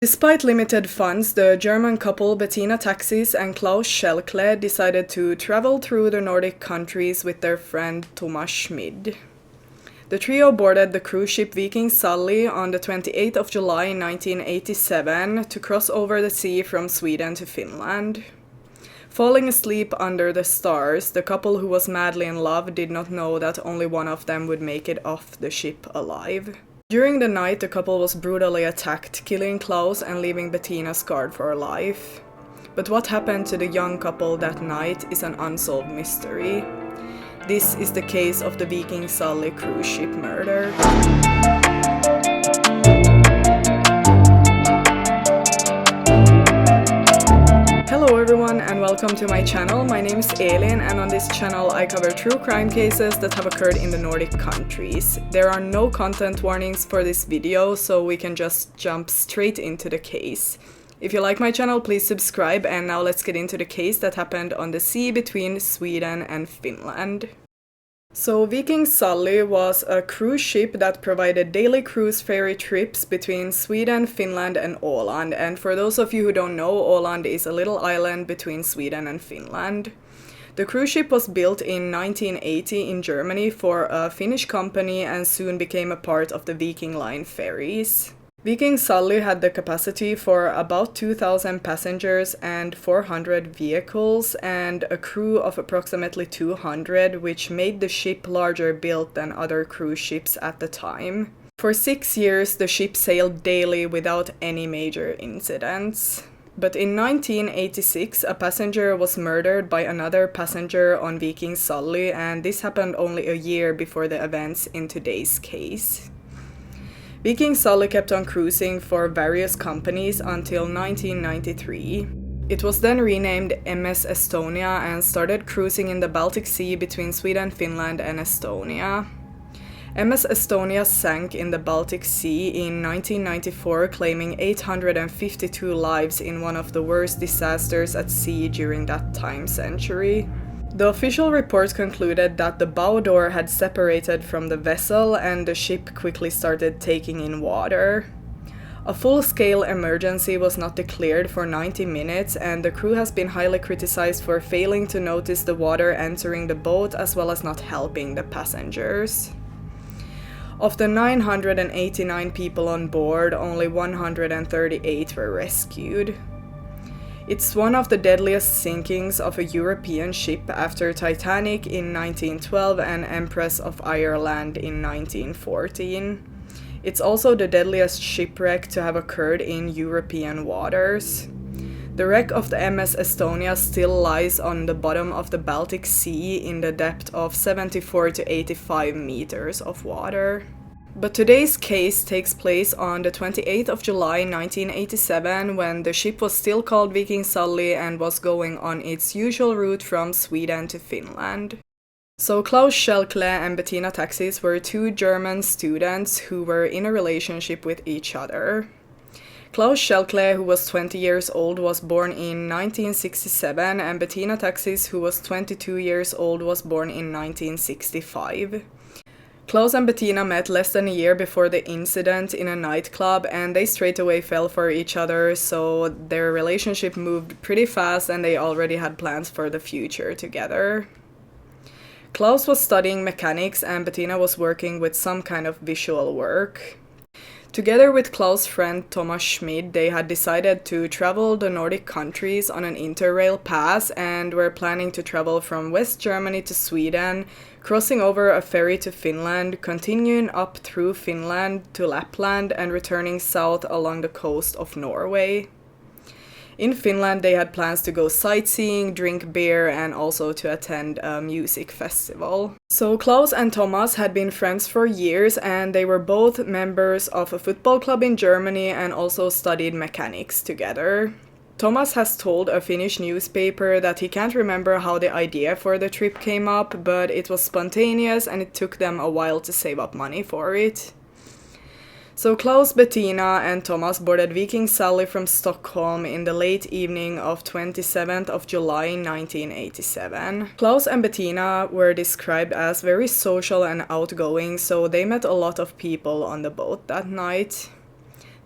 Despite limited funds, the German couple Bettina Taxis and Klaus Schelkle decided to travel through the Nordic countries with their friend Thomas Schmid. The trio boarded the cruise ship Viking Sally on the 28th of July 1987 to cross over the sea from Sweden to Finland. Falling asleep under the stars, the couple who was madly in love did not know that only one of them would make it off the ship alive. During the night, the couple was brutally attacked, killing Klaus and leaving Bettina scarred for life. But what happened to the young couple that night is an unsolved mystery. This is the case of the Viking Sally cruise ship murder. Hello everyone and welcome to my channel. My name is Elin and on this channel I cover true crime cases that have occurred in the Nordic countries. There are no content warnings for this video, so we can just jump straight into the case. If you like my channel, please subscribe, and now let's get into the case that happened on the sea between Sweden and Finland. So Viking Sally was a cruise ship that provided daily cruise ferry trips between Sweden, Finland and Åland. And for those of you who don't know, Åland is a little island between Sweden and Finland. The cruise ship was built in 1980 in Germany for a Finnish company and soon became a part of the Viking Line ferries. Viking Sally had the capacity for about 2,000 passengers and 400 vehicles and a crew of approximately 200, which made the ship larger built than other cruise ships at the time. For 6 years, the ship sailed daily without any major incidents. But in 1986, a passenger was murdered by another passenger on Viking Sally, and this happened only a year before the events in today's case. Viking Sally kept on cruising for various companies until 1993. It was then renamed MS Estonia and started cruising in the Baltic Sea between Sweden, Finland and Estonia. MS Estonia sank in the Baltic Sea in 1994, claiming 852 lives in one of the worst disasters at sea during that time century. The official report concluded that the bow door had separated from the vessel and the ship quickly started taking in water. A full-scale emergency was not declared for 90 minutes, and the crew has been highly criticized for failing to notice the water entering the boat as well as not helping the passengers. Of the 989 people on board, only 138 were rescued. It's one of the deadliest sinkings of a European ship after Titanic in 1912 and Empress of Ireland in 1914. It's also the deadliest shipwreck to have occurred in European waters. The wreck of the MS Estonia still lies on the bottom of the Baltic Sea in the depth of 74 to 85 meters of water. But today's case takes place on the 28th of July 1987 when the ship was still called Viking Sally and was going on its usual route from Sweden to Finland. So Klaus Schelkle and Bettina Taxis were two German students who were in a relationship with each other. Klaus Schelkle, who was 20 years old, was born in 1967, and Bettina Taxis, who was 22 years old, was born in 1965. Klaus and Bettina met less than a year before the incident in a nightclub, and they straight away fell for each other, so their relationship moved pretty fast and they already had plans for the future together. Klaus was studying mechanics and Bettina was working with some kind of visual work. Together with Klaus' friend Thomas Schmid, they had decided to travel the Nordic countries on an interrail pass and were planning to travel from West Germany to Sweden, crossing over a ferry to Finland, continuing up through Finland to Lapland and returning south along the coast of Norway. In Finland, they had plans to go sightseeing, drink beer, and also to attend a music festival. So Klaus and Thomas had been friends for years, and they were both members of a football club in Germany and also studied mechanics together. Thomas has told a Finnish newspaper that he can't remember how the idea for the trip came up, but it was spontaneous and it took them a while to save up money for it. So Klaus, Bettina and Thomas boarded Viking Sally from Stockholm in the late evening of 27th of July 1987. Klaus and Bettina were described as very social and outgoing, so they met a lot of people on the boat that night.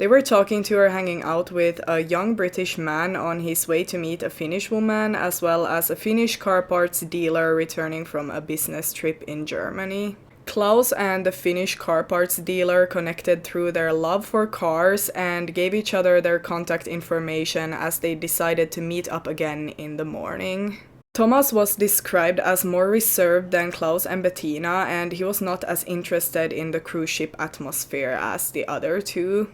They were talking to or hanging out with a young British man on his way to meet a Finnish woman, as well as a Finnish car parts dealer returning from a business trip in Germany. Klaus and the Finnish car parts dealer connected through their love for cars and gave each other their contact information as they decided to meet up again in the morning. Thomas was described as more reserved than Klaus and Bettina, and he was not as interested in the cruise ship atmosphere as the other two.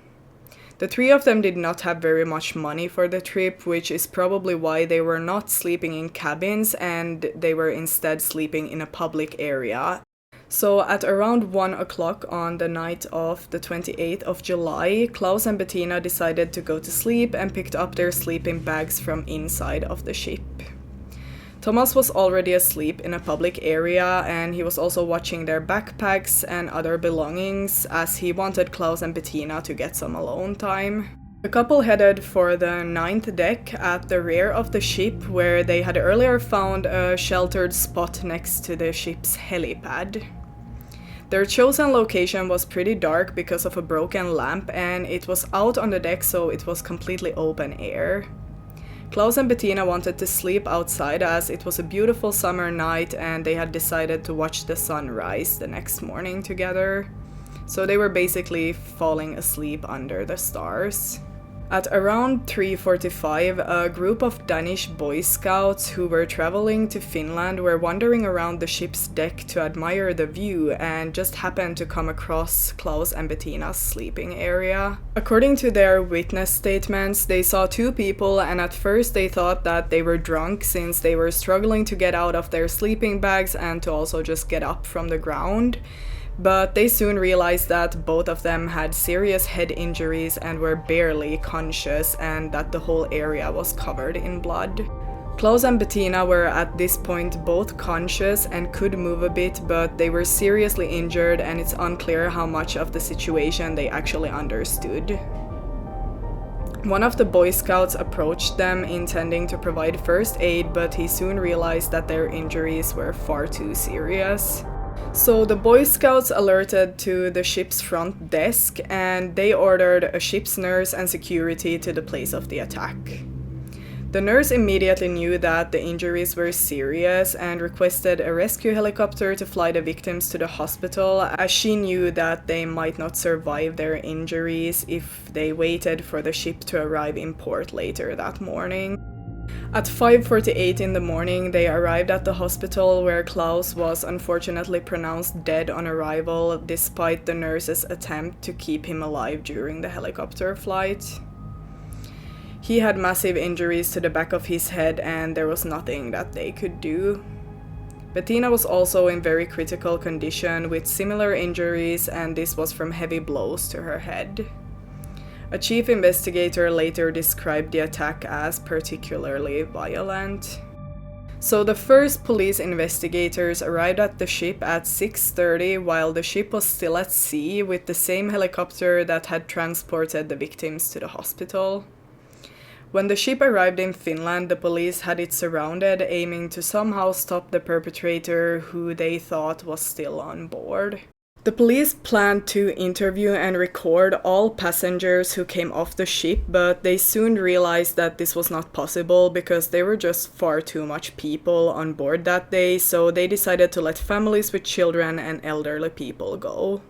The three of them did not have very much money for the trip, which is probably why they were not sleeping in cabins and they were instead sleeping in a public area. So at around 1 o'clock on the night of the 28th of July, Klaus and Bettina decided to go to sleep and picked up their sleeping bags from inside of the ship. Thomas was already asleep in a public area, and he was also watching their backpacks and other belongings as he wanted Klaus and Bettina to get some alone time. The couple headed for the 9th deck at the rear of the ship, where they had earlier found a sheltered spot next to the ship's helipad. Their chosen location was pretty dark because of a broken lamp, and it was out on the deck, so it was completely open air. Klaus and Bettina wanted to sleep outside as it was a beautiful summer night and they had decided to watch the sunrise the next morning together. So they were basically falling asleep under the stars. At around 3:45, a group of Danish Boy Scouts who were traveling to Finland were wandering around the ship's deck to admire the view and just happened to come across Klaus and Bettina's sleeping area. According to their witness statements, they saw two people, and at first they thought that they were drunk since they were struggling to get out of their sleeping bags and to also just get up from the ground. But they soon realized that both of them had serious head injuries and were barely conscious, and that the whole area was covered in blood. Klaus and Bettina were at this point both conscious and could move a bit, but they were seriously injured, and it's unclear how much of the situation they actually understood. One of the Boy Scouts approached them intending to provide first aid, but he soon realized that their injuries were far too serious. So the Boy Scouts alerted to the ship's front desk, and they ordered a ship's nurse and security to the place of the attack. The nurse immediately knew that the injuries were serious and requested a rescue helicopter to fly the victims to the hospital, as she knew that they might not survive their injuries if they waited for the ship to arrive in port later that morning. At 5:48 in the morning, they arrived at the hospital where Klaus was unfortunately pronounced dead on arrival, despite the nurse's attempt to keep him alive during the helicopter flight. He had massive injuries to the back of his head, and there was nothing that they could do. Bettina was also in very critical condition with similar injuries, and this was from heavy blows to her head. A chief investigator later described the attack as particularly violent. So the first police investigators arrived at the ship at 6:30 while the ship was still at sea, with the same helicopter that had transported the victims to the hospital. When the ship arrived in Finland, the police had it surrounded, aiming to somehow stop the perpetrator, who they thought was still on board. The police planned to interview and record all passengers who came off the ship, but they soon realized that this was not possible because there were just far too much people on board that day, so they decided to let families with children and elderly people go.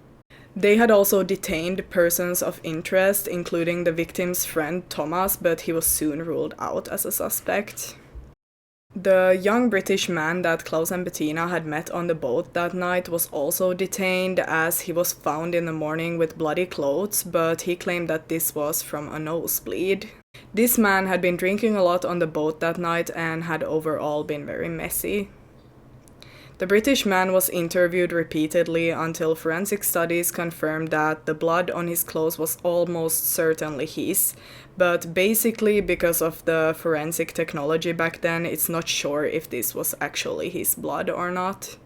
They had also detained persons of interest, including the victim's friend Thomas, but he was soon ruled out as a suspect. The young British man that Klaus and Bettina had met on the boat that night was also detained, as he was found in the morning with bloody clothes, but he claimed that this was from a nosebleed. This man had been drinking a lot on the boat that night and had overall been very messy. The British man was interviewed repeatedly until forensic studies confirmed that the blood on his clothes was almost certainly his, but basically because of the forensic technology back then, it's not sure if this was actually his blood or not.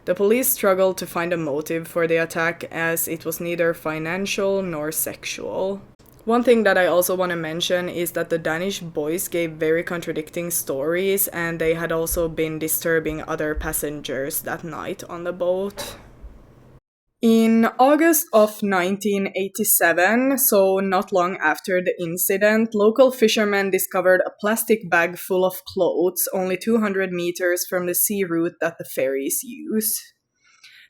The police struggled to find a motive for the attack, as it was neither financial nor sexual. One thing that I also want to mention is that the Danish boys gave very contradicting stories, and they had also been disturbing other passengers that night on the boat. In August of 1987, so not long after the incident, local fishermen discovered a plastic bag full of clothes only 200 meters from the sea route that the ferries use.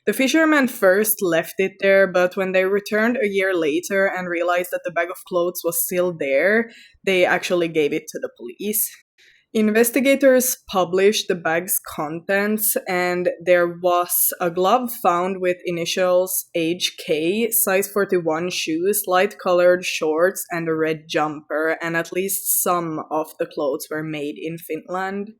The fishermen first left it there, but when they returned a year later and realized that the bag of clothes was still there, they actually gave it to the police. Investigators published the bag's contents, and there was a glove found with initials HK, size 41 shoes, light colored shorts, and a red jumper, and at least some of the clothes were made in Finland.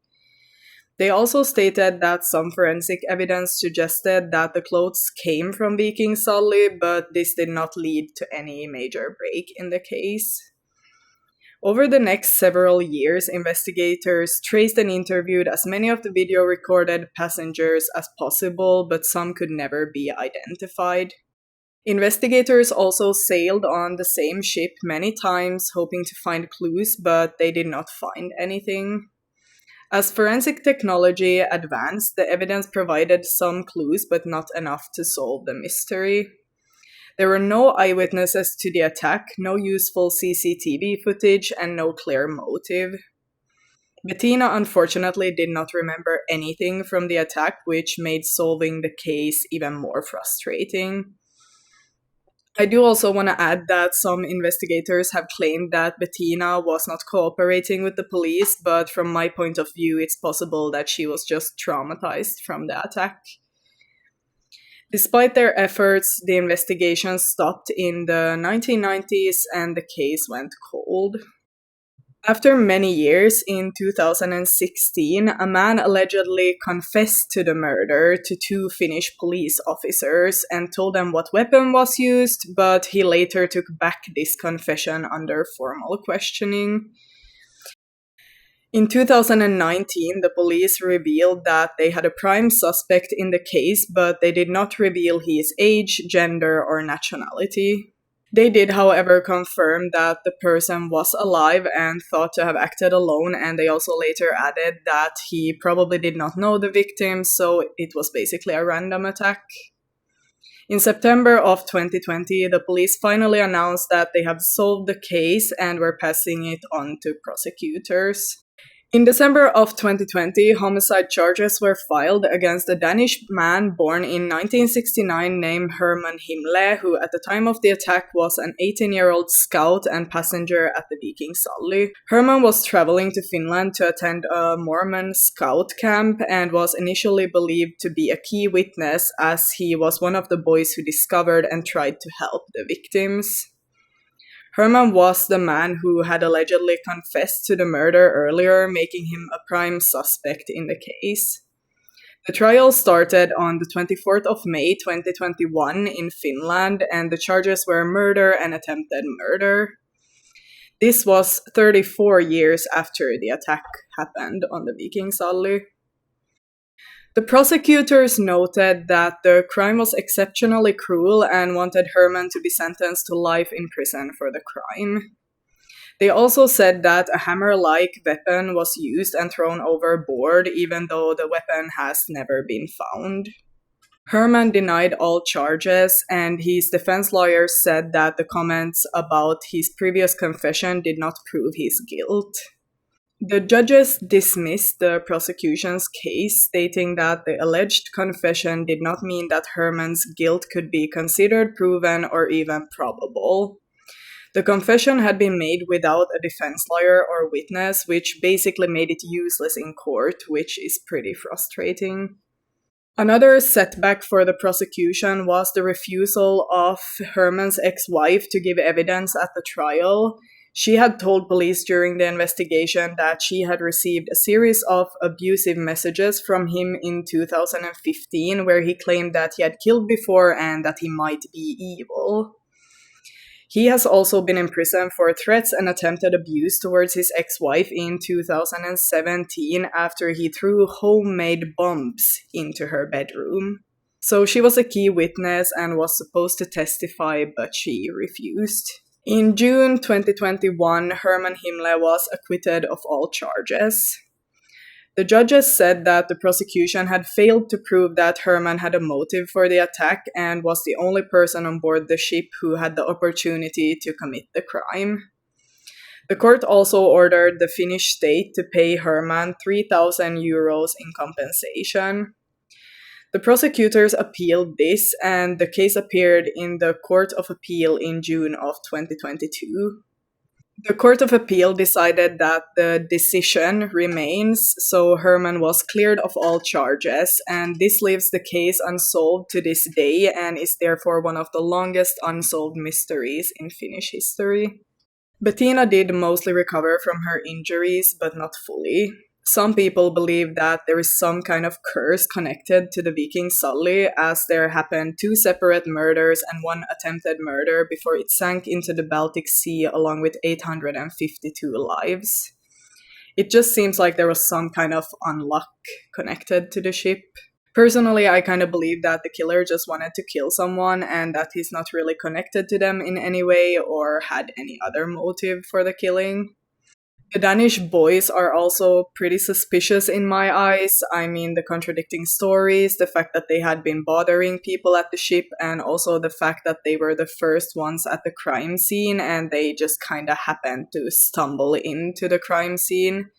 They also stated that some forensic evidence suggested that the clothes came from Viking Sally, but this did not lead to any major break in the case. Over the next several years, investigators traced and interviewed as many of the video recorded passengers as possible, but some could never be identified. Investigators also sailed on the same ship many times, hoping to find clues, but they did not find anything. As forensic technology advanced, the evidence provided some clues, but not enough to solve the mystery. There were no eyewitnesses to the attack, no useful CCTV footage, and no clear motive. Bettina unfortunately did not remember anything from the attack, which made solving the case even more frustrating. I do also want to add that some investigators have claimed that Bettina was not cooperating with the police, but from my point of view, it's possible that she was just traumatized from the attack. Despite their efforts, the investigation stopped in the 1990s and the case went cold. After many years, in 2016, a man allegedly confessed to the murder to two Finnish police officers and told them what weapon was used, but he later took back this confession under formal questioning. In 2019, the police revealed that they had a prime suspect in the case, but they did not reveal his age, gender, or nationality. They did, however, confirm that the person was alive and thought to have acted alone, and they also later added that he probably did not know the victim, so it was basically a random attack. In September of 2020, the police finally announced that they have solved the case and were passing it on to prosecutors. In December of 2020, homicide charges were filed against a Danish man born in 1969 named Herman Himle, who at the time of the attack was an 18-year-old scout and passenger at the Viking Sally. Herman was traveling to Finland to attend a Mormon scout camp and was initially believed to be a key witness, as he was one of the boys who discovered and tried to help the victims. Herman was the man who had allegedly confessed to the murder earlier, making him a prime suspect in the case. The trial started on the 24th of May 2021 in Finland, and the charges were murder and attempted murder. This was 34 years after the attack happened on the Viking Sally. The prosecutors noted that the crime was exceptionally cruel and wanted Herman to be sentenced to life in prison for the crime. They also said that a hammer-like weapon was used and thrown overboard, even though the weapon has never been found. Herman denied all charges, and his defense lawyer said that the comments about his previous confession did not prove his guilt. The judges dismissed the prosecution's case, stating that the alleged confession did not mean that Herman's guilt could be considered proven or even probable. The confession had been made without a defense lawyer or witness, which basically made it useless in court, which is pretty frustrating. Another setback for the prosecution was the refusal of Herman's ex-wife to give evidence at the trial. She had told police during the investigation that she had received a series of abusive messages from him in 2015, where he claimed that he had killed before and that he might be evil. He has also been in prison for threats and attempted abuse towards his ex-wife in 2017 after he threw homemade bombs into her bedroom. So she was a key witness and was supposed to testify, but she refused. In June 2021, Herman Himle was acquitted of all charges. The judges said that the prosecution had failed to prove that Herman had a motive for the attack and was the only person on board the ship who had the opportunity to commit the crime. The court also ordered the Finnish state to pay Herman €3,000 in compensation. The prosecutors appealed this, and the case appeared in the Court of Appeal in June of 2022. The Court of Appeal decided that the decision remains, so Herman was cleared of all charges, and this leaves the case unsolved to this day and is therefore one of the longest unsolved mysteries in Finnish history. Bettina did mostly recover from her injuries, but not fully. Some people believe that there is some kind of curse connected to the Viking Sally, as there happened 2 separate murders and 1 attempted murder before it sank into the Baltic Sea along with 852 lives. It just seems like there was some kind of unluck connected to the ship. Personally, I kind of believe that the killer just wanted to kill someone and that he's not really connected to them in any way or had any other motive for the killing. The Danish boys are also pretty suspicious in my eyes. I mean, the contradicting stories, the fact that they had been bothering people at the ship, and also the fact that they were the first ones at the crime scene and they just kind of happened to stumble into the crime scene.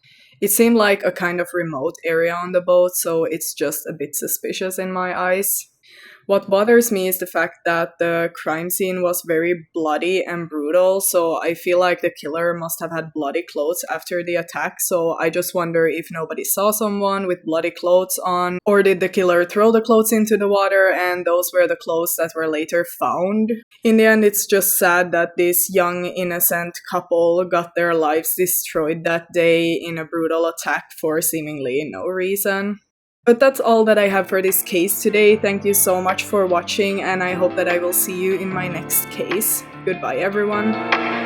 It seemed like a kind of remote area on the boat, so it's just a bit suspicious in my eyes. What bothers me is the fact that the crime scene was very bloody and brutal, so I feel like the killer must have had bloody clothes after the attack, so I just wonder if nobody saw someone with bloody clothes on, or did the killer throw the clothes into the water and those were the clothes that were later found? In the end, it's just sad that this young, innocent couple got their lives destroyed that day in a brutal attack for seemingly no reason. But that's all that I have for this case today. Thank you so much for watching, and I hope that I will see you in my next case. Goodbye, everyone.